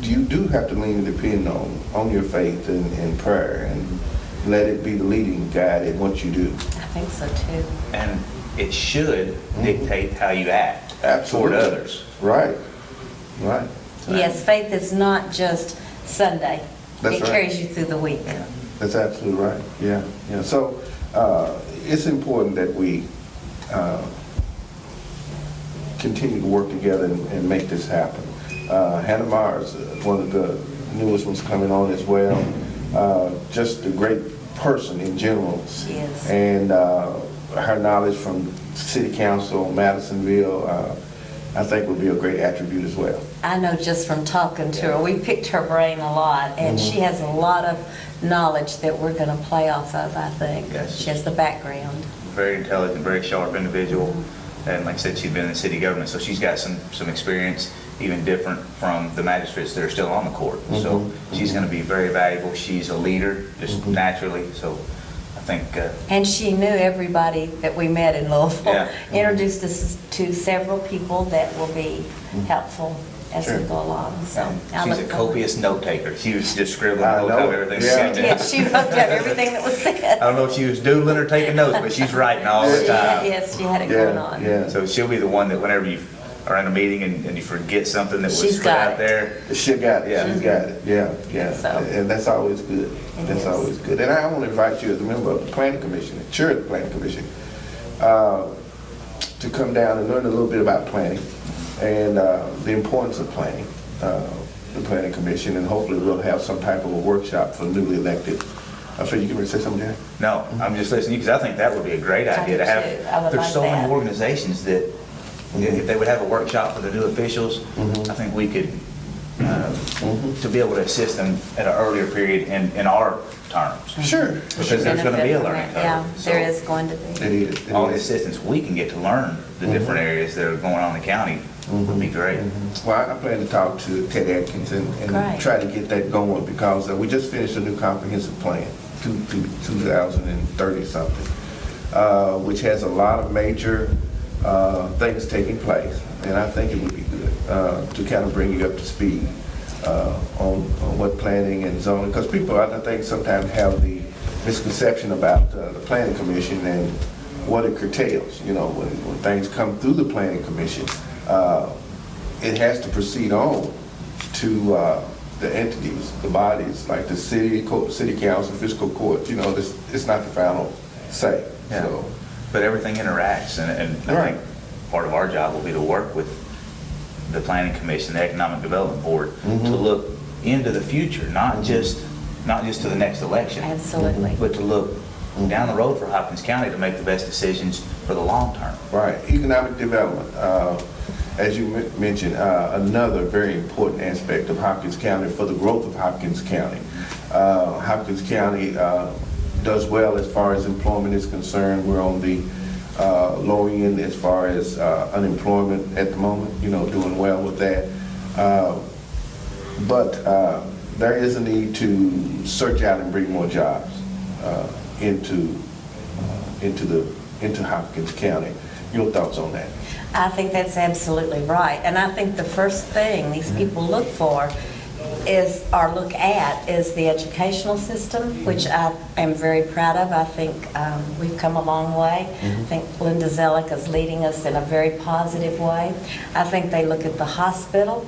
you do have to lean and depend on your faith and prayer, and let it be the leading guide in what you do. I think so too. And it should dictate how you act Absolutely. toward others. Right. Yes, faith is not just Sunday. That's It right. carries you through the week. That's absolutely right. Yeah. So it's important that we continue to work together and make this happen. Hannah Mars, one of the newest ones coming on as well. Just a great person in general. She is. And her knowledge from City Council, Madisonville, I think would be a great attribute as well. I know just from talking to her, we picked her brain a lot, and she has a lot of knowledge that we're going to play off of, I think. Yes. She has the background. Very intelligent, very sharp individual. And like I said, she's been in the city government, so she's got some experience, even different from the magistrates that are still on the court. So she's going to be very valuable. She's a leader, just naturally. So I think... And she knew everybody that we met in Louisville. Yeah. Introduced us to several people that will be helpful as we go along. So I she's look a forward. copious note taker. She was just scribbling I notes know. of everything. Yeah. Yes, she wrote down everything that was said. I don't know if she was doodling or taking notes, but she's writing all the time. Yes, she had it going on. Yeah. So she'll be the one that whenever you are in a meeting and you forget something that was She's put got out it. there. She got it. Yeah. She's got it. Yeah. So. And that's always good. It That's is. always good. And I want to invite you as a member of the Planning Commission, chair of the Planning Commission, to come down and learn a little bit about planning and the importance of planning, the Planning Commission, and hopefully we'll have some type of a workshop for newly elected. I'm sure you can say something, Jerry? No, I'm just listening because I think that would be a great I idea do to have. too. I would There's like so that. many organizations that if they would have a workshop for the new officials, I think we could, to be able to assist them at an earlier period in our terms. Sure. Because there's going to be a Benefit from learning that. Yeah, curve. there So is going to be. It is. It all the is. assistance we can get to learn the different areas that are going on in the county would be great. Well, I plan to talk to Ted Atkins and Great. try to get that going because we just finished a new comprehensive plan, 2030 something, which has a lot of major things taking place. And I think it would be good to kind of bring you up to speed on what planning and zoning, because people, I think, sometimes have the misconception about the Planning Commission and what it curtails. You know, when things come through the Planning Commission, it has to proceed on to the entities, the bodies, like the city council, fiscal court. You know, it's not the final say. Yeah. So, But everything interacts, and I Right. think part of our job will be to work with the Planning Commission, the Economic Development Board, to look into the future, not just to the next election, Absolutely. but to look down the road for Hopkins County to make the best decisions for the long term. right, economic development. As you mentioned, another very important aspect of Hopkins County for the growth of Hopkins County. Hopkins County does well as far as employment is concerned. We're on the low end as far as unemployment at the moment, you know, doing well with that. But there is a need to search out and bring more jobs into Hopkins County. Your thoughts on that? I think that's absolutely right. And I think the first thing these people look for is the educational system, which I am very proud of. I think we've come a long way. I think Linda Zellick is leading us in a very positive way. I think they look at the hospital.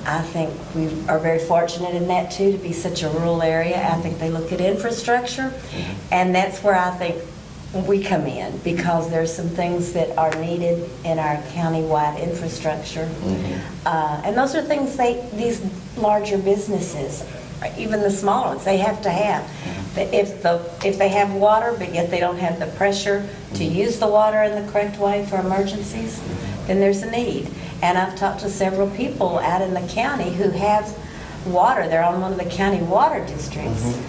I think we are very fortunate in that too, to be such a rural area. I think they look at infrastructure, and that's where I think we come in, because there's some things that are needed in our county-wide infrastructure. And those are things these larger businesses, even the small ones, they have to have. If they have water, but yet they don't have the pressure to use the water in the correct way for emergencies, then there's a need. And I've talked to several people out in the county who have water. They're on one of the county water districts,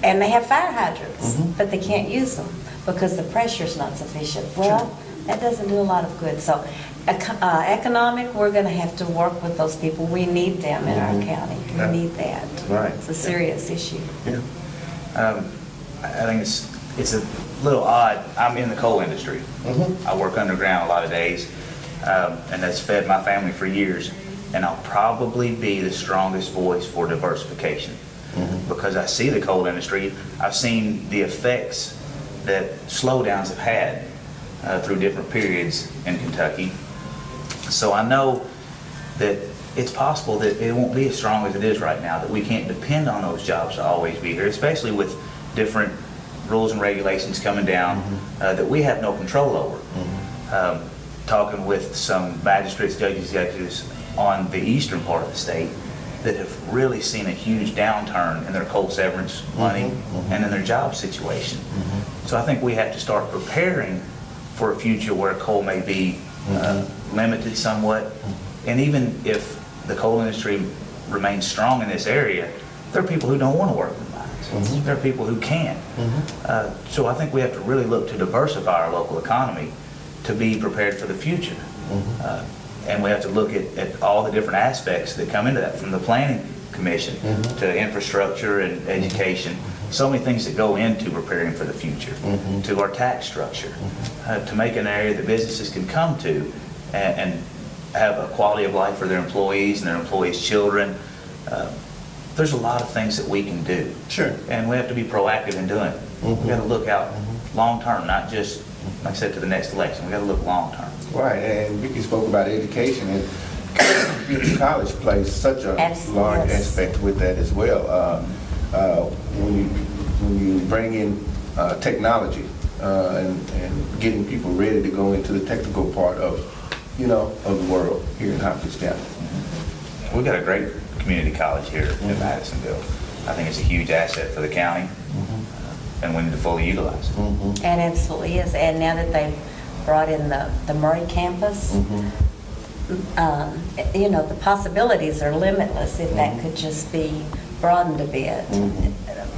and they have fire hydrants, but they can't use them because the pressure's not sufficient. Well, that doesn't do a lot of good. So economic, we're going to have to work with those people. We need them in our county. We need that. Right. It's a serious issue. Yeah. I think it's a little odd. I'm in the coal industry. I work underground a lot of days, and that's fed my family for years. And I'll probably be the strongest voice for diversification because I see the coal industry. I've seen the effects that slowdowns have had through different periods in Kentucky. So I know that it's possible that it won't be as strong as it is right now, that we can't depend on those jobs to always be here, especially with different rules and regulations coming down that we have no control over. Talking with some magistrates, judges, executives on the eastern part of the state that have really seen a huge downturn in their coal severance money and in their job situation. So I think we have to start preparing for a future where coal may be limited somewhat. And even if the coal industry remains strong in this area, there are people who don't want to work in mines. There are people who can. So I think we have to really look to diversify our local economy to be prepared for the future. And we have to look at all the different aspects that come into that, from the Planning Commission to infrastructure and education. So many things that go into preparing for the future, to our tax structure, to make an area that businesses can come to and have a quality of life for their employees and their employees' children. There's a lot of things that we can do. Sure. And we have to be proactive in doing it. We've got to look out long term, not just, like I said, to the next election. We've got to look long term. Right, and Vicki spoke about education, and community college plays such a large aspect with that as well. When you bring in technology and getting people ready to go into the technical part of, of the world here in Hopkins County. We've got a great community college here in Madisonville. I think it's a huge asset for the county, and we need to fully utilize it. And absolutely is. And now that they've brought in the Murray campus, the possibilities are limitless if that could just be broadened a bit.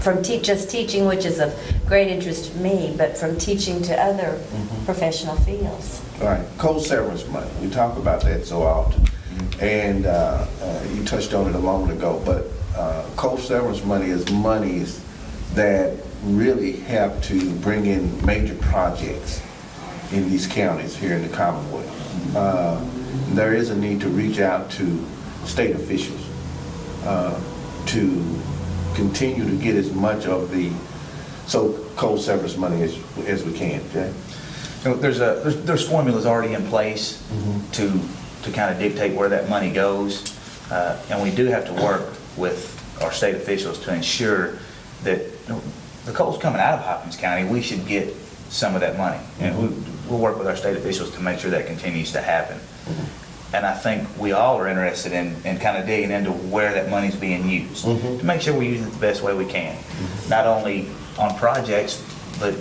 From just teaching, which is of great interest to me, but from teaching to other professional fields. All right, cold severance money. We talk about that so often. And you touched on it a moment ago, but cold severance money is monies that really help to bring in major projects in these counties here in the Commonwealth. There is a need to reach out to state officials to continue to get as much of the cold severance money as we can. Okay? So there's formulas already in place to kind of dictate where that money goes, and we do have to work with our state officials to ensure that the coal's coming out of Hopkins County. We should get some of that money, and we'll work with our state officials to make sure that continues to happen. And I think we all are interested in kind of digging into where that money's being used to make sure we're using it the best way we can, not only on projects, but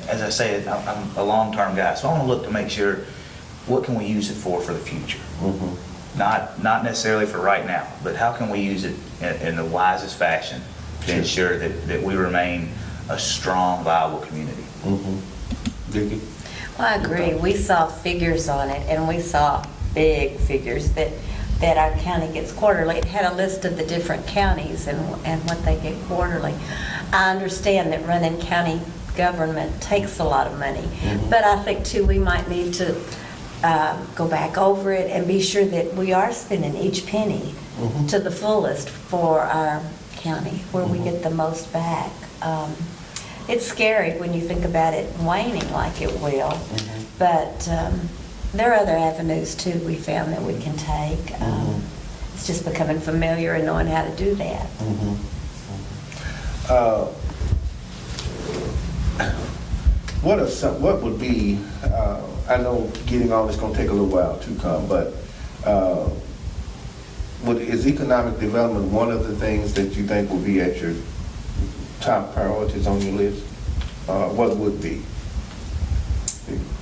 as I say, I'm a long-term guy, so I want to look to make sure what can we use it for the future. Not necessarily for right now, but how can we use it in the wisest fashion to ensure that we remain a strong, viable community. Vicki? Well, I agree. We saw figures on it, and we saw big figures that our county gets quarterly. It had a list of the different counties and what they get quarterly. I understand that running county government takes a lot of money, but I think too we might need to go back over it and be sure that we are spending each penny to the fullest for our county, where we get the most back. It's scary when you think about it waning like it will, but there are other avenues too we found that we can take. It's just becoming familiar and knowing how to do that. What would be, I know getting all this going to take a little while to come, but is economic development one of the things that you think will be at your top priorities on your list? What would be?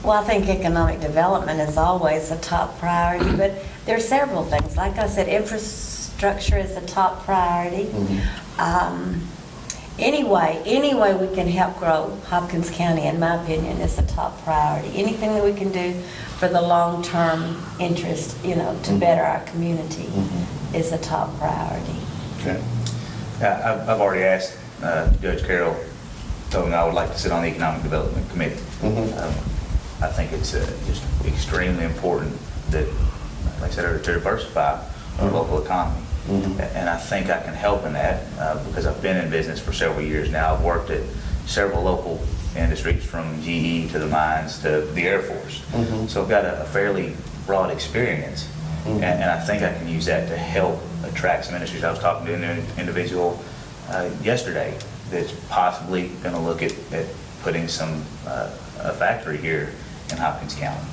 Well, I think economic development is always a top priority, but there are several things. Like I said, infrastructure is a top priority. Any way we can help grow Hopkins County, in my opinion, is a top priority. Anything that we can do for the long-term interest, to better our community is a top priority. Okay. I've already asked Judge Carroll, told me I would like to sit on the Economic Development Committee. I think it's just extremely important that, like I said earlier, to diversify our local economy. And I think I can help in that because I've been in business for several years now. I've worked at several local industries, from GE to the mines to the Air Force. So I've got a fairly broad experience, and I think I can use that to help attract some industries. I was talking to an individual yesterday that's possibly going to look at putting a factory here in Hopkins County.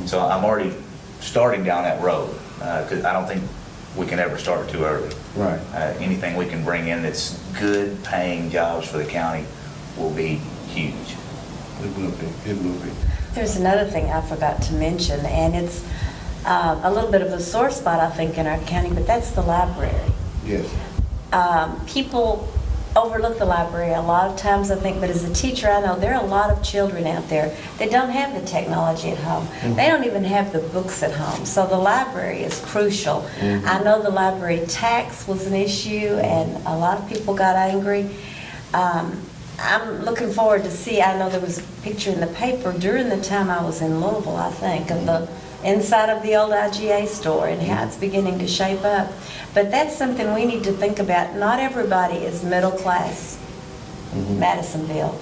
So I'm already starting down that road because I don't think we can ever start too early. Right. Anything we can bring in that's good paying jobs for the county will be huge. It will be. It will be. There's another thing I forgot to mention, and it's a little bit of a sore spot, I think, in our county, but that's the library. Yes. People overlook the library a lot of times, I think, but as a teacher, I know there are a lot of children out there that don't have the technology at home. They don't even have the books at home. So the library is crucial. I know the library tax was an issue, and a lot of people got angry. I'm looking forward to see, I know there was a picture in the paper during the time I was in Louisville, I think, of the inside of the old IGA store and how it's beginning to shape up. But that's something we need to think about. Not everybody is middle class Madisonville.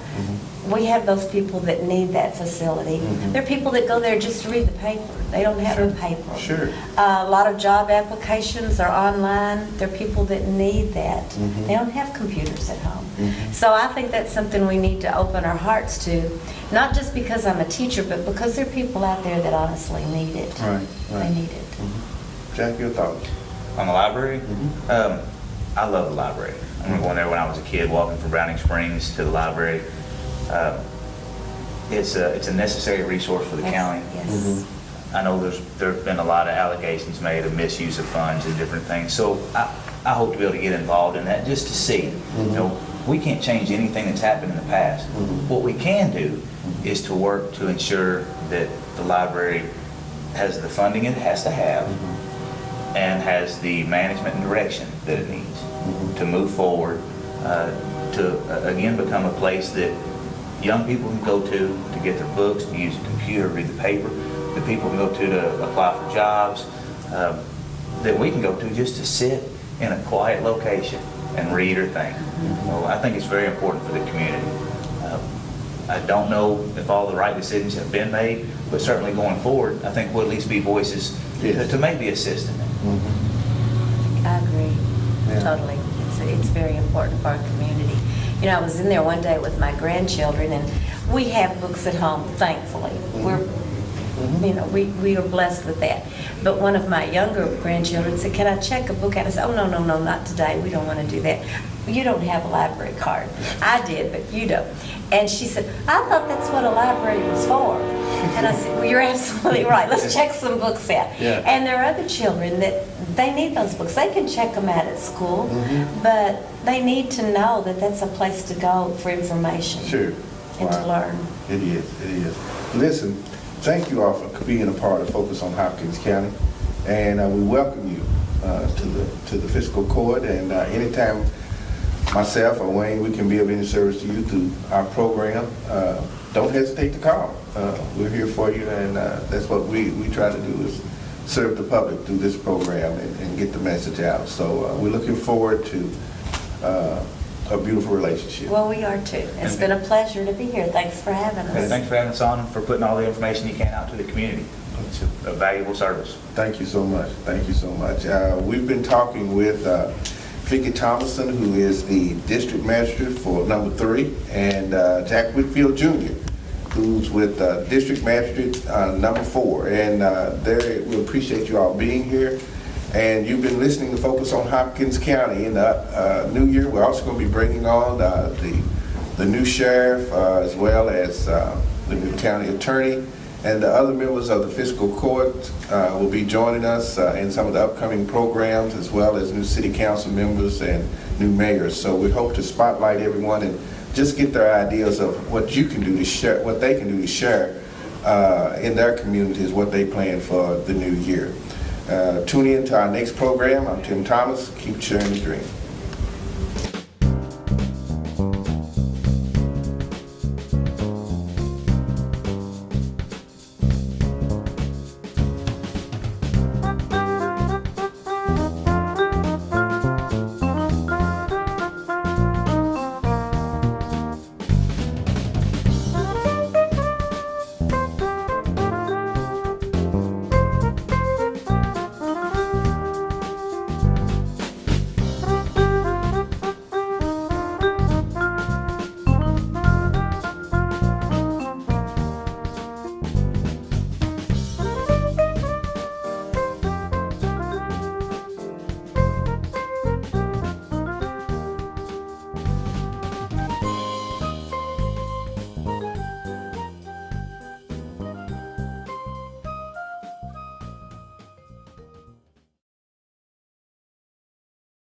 We have those people that need that facility. There are people that go there just to read the paper. They don't have the paper. Sure. A lot of job applications are online. There are people that need that. They don't have computers at home. So I think that's something we need to open our hearts to, not just because I'm a teacher, but because there are people out there that honestly need it. Right, right. They need it. Jack, your thoughts? On the library? I love the library. I remember going there when I was a kid, walking from Browning Springs to the library. It's a necessary resource for the county. Yes. I know there have been a lot of allegations made of misuse of funds and different things. So I hope to be able to get involved in that just to see. You know, we can't change anything that's happened in the past. What we can do is to work to ensure that the library has the funding it has to have and has the management and direction that it needs to move forward, to again become a place that young people can go to get their books, to use a computer, read the paper, that people can go to apply for jobs, that we can go to just to sit in a quiet location and read or think. So I think it's very important for the community. I don't know if all the right decisions have been made, but certainly going forward, I think we'll at least be voices to maybe assist in it. I agree, Yeah. totally. It's very important for our community. You know, I was in there one day with my grandchildren, and we have books at home, thankfully. We are blessed with that. But one of my younger grandchildren said, "Can I check a book out?" I said, "Oh, no, not today. We don't want to do that. You don't have a library card." I did, but you don't. And she said, "I thought that's what a library was for." And I said, "Well, you're absolutely right. Let's check some books out." Yeah. And there are other children that they need those books. They can check them out at school, but they need to know that that's a place to go for information. Sure. And to learn. It is. Listen, thank you all for being a part of Focus on Hopkins County, and we welcome you to the fiscal court. And anytime myself or Wayne, we can be of any service to you through our program, don't hesitate to call. We're here for you, and that's what we try to do, is serve the public through this program and get the message out. So we're looking forward to a beautiful relationship. Well, we are too. It's been a pleasure to be here. Thanks for having us. And thanks for having us on and for putting all the information you can out to the community. It's a valuable service. Thank you so much. Thank you so much. We've been talking with Vicki Thomason, who is the district magistrate for number 3, and Jack Whitfield Jr., who's with district magistrate number 4. And we appreciate you all being here. And you've been listening to Focus on Hopkins County. In the new year, we're also going to be bringing on the new sheriff, as well as the new county attorney, and the other members of the fiscal court will be joining us in some of the upcoming programs, as well as new city council members and new mayors. So we hope to spotlight everyone and just get their ideas of what you can do to share, what they can do to share in their communities, what they plan for the new year. Tune in to our next program. I'm Tim Thomas. Keep sharing the dream.